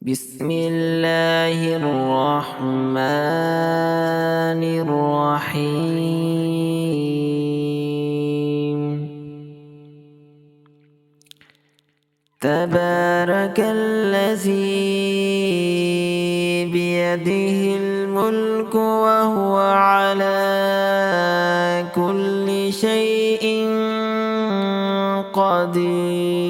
بسم الله الرحمن الرحيم. تبارك الذي بيده الملك وهو على كل شيء قدير.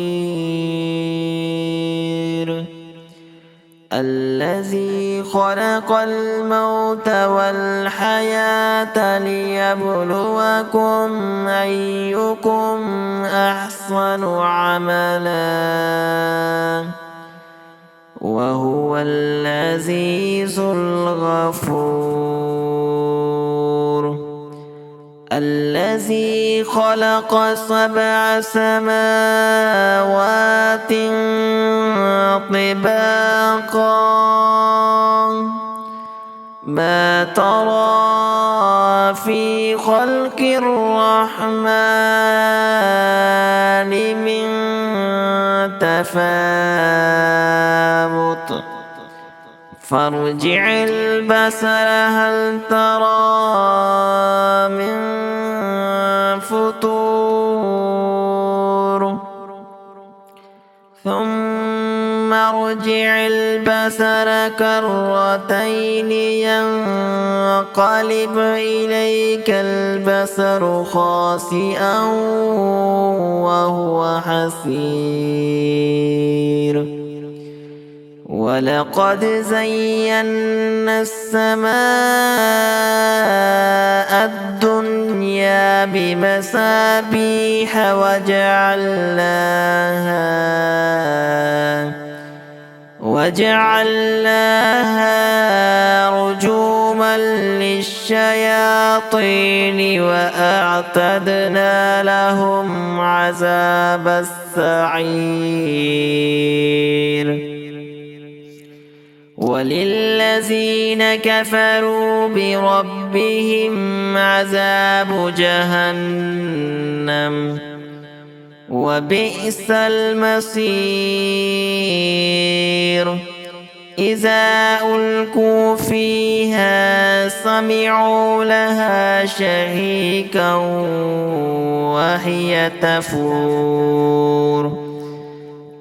الذي خلق الموت والحياة ليبلوكم أيكم أحسن عملا وهو العزيز الغفور. الذي خلق 7 سماوات طباقا ما ترى في خلق الرحمن من تفاوت فارجع البصر هل ترى من فطور ثم ارجع البصر كرتين ينقلب إليك البصر خاسئا وهو حسير. ولقد زينا السماء الدنيا بمصابيح وجعلناها رجوما للشياطين وأعتدنا لهم عذاب السعير. وللذين كفروا بربهم عذاب جهنم وبئس المصير. إذا ألقوا فيها سمعوا لها شهيقا وهي تفور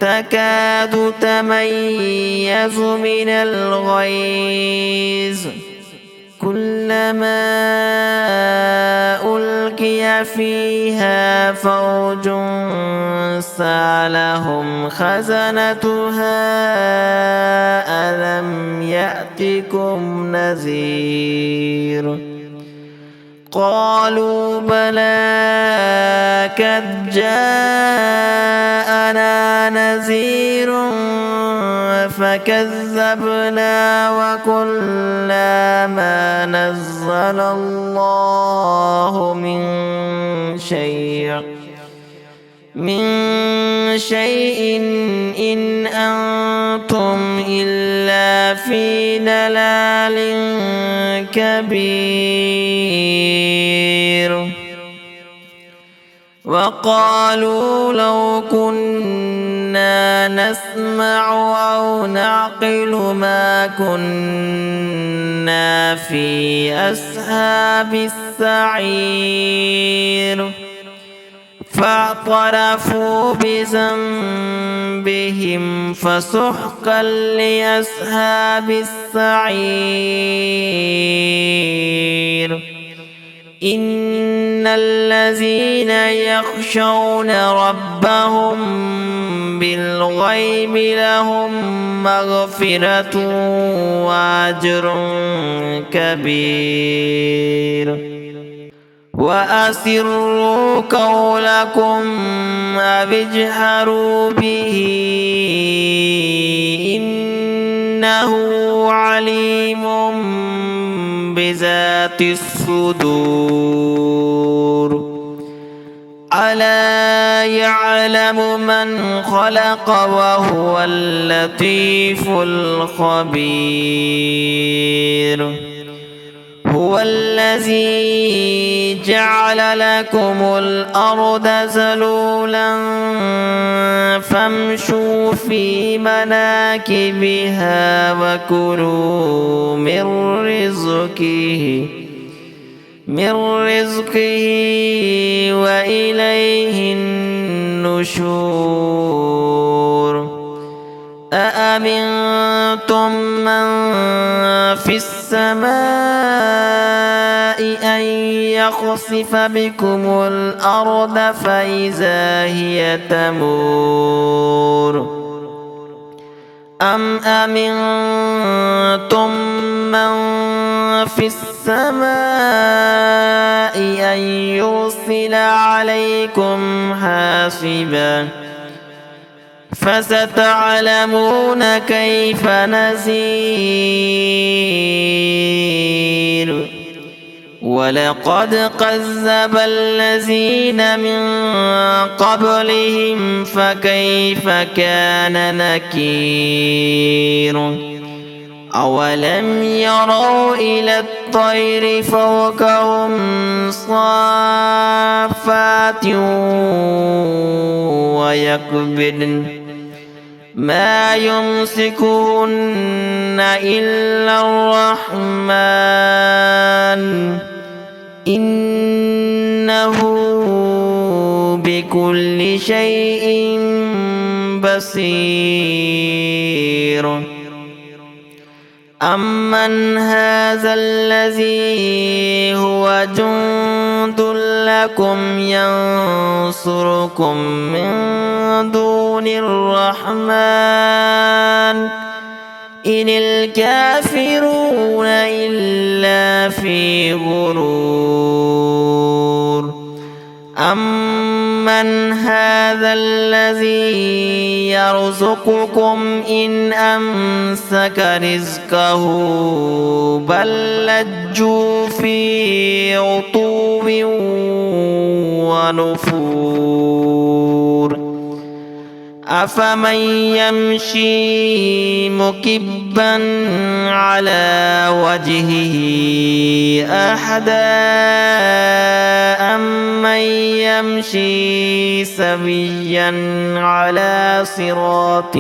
تكاد تميز من الغيظ كلما ألقي فيها فوج سألهم خزنتها ألم يأتكم نذير قالوا بلى قد جاءنا نذير فكذبنا وقلنا ما نزل الله من شيء إن أنتم إلا في ضلال كبير. وقالوا لو كنا نسمع أو نعقل ما كنا في أصحاب السعير فاعترفوا بذنبهم فسحقا لأصحاب السعير. إن الذين يخشون ربهم بالغيب لهم مغفرة وأجر كبير. وأسروا قولكم أو اجهروا به إنه عليم بذات الصدور. ألا يعلم من خلق وهو اللطيف الخبير. هو الذي جعل لكم الأرض ذلولا فامشوا في مناكبها وكلوا من رزقه وإليه النشور أأمنتم من في السماء أن يخسف بكم الأرض فإذا هي تمور أم أمنتم من في السماء أن يرسل عليكم حاصبا فستعلمون كيف نذير ولقد كذب الذين من قبلهم فكيف كان نكير أولم يروا إلى الطير فوقهم صافات ويقبضن ما يمسكهن إلا الرحمن إنه بكل شيء بصير أمن هذا الذي هو جند لكم ينصركم من دون الرحمن إن الكافرون إلا في غرور أمن هذا الذي يرزقكم إن أمسك رزقه بل لجوا في عتو ونفور أفمن يمشي مكبا على وجهه أهدى أمن يمشي سويا على صراط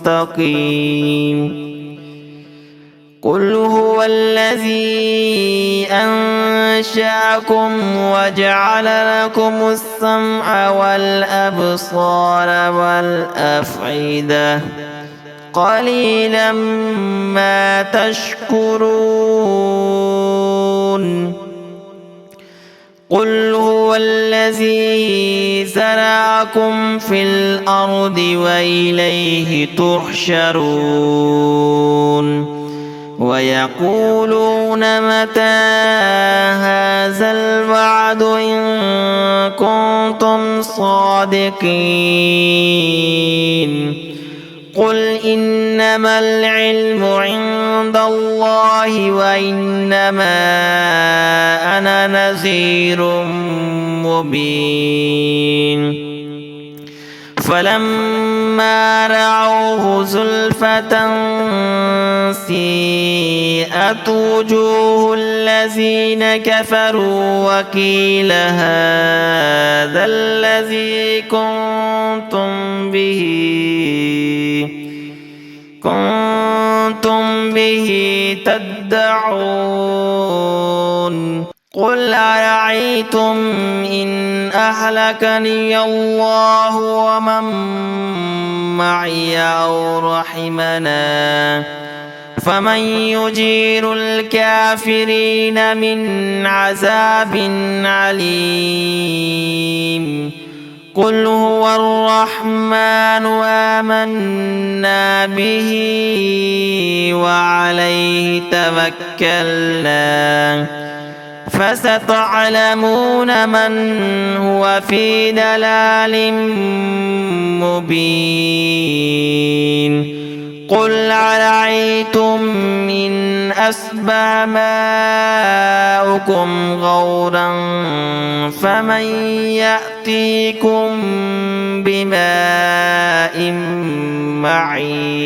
مستقيم قل هو الذي أنشأكم وجعل لكم السمع والأبصار والأفئدة قليلا ما تشكرون قل هو الذي زرعكم في الأرض وإليه تحشرون ويقولون متى هذا الوعد إن كنتم صادقين قل إنما العلم عند الله وإنما أنا نذير مبين فلما رأوه زلفة سيئت وجوه الذين كفروا وقيل هذا الذي كنتم به تدعون قل أرأيتم إن أهلكني الله ومن معي أو رحمنا فمن يجير الكافرين من عذاب عليم قل هو الرحمن آمنا به وعليه توكلنا فستعلمون من هو في دلال مبين قل أرأيتم إن أصبح ماؤكم غورا فمن يأتيكم بماء معين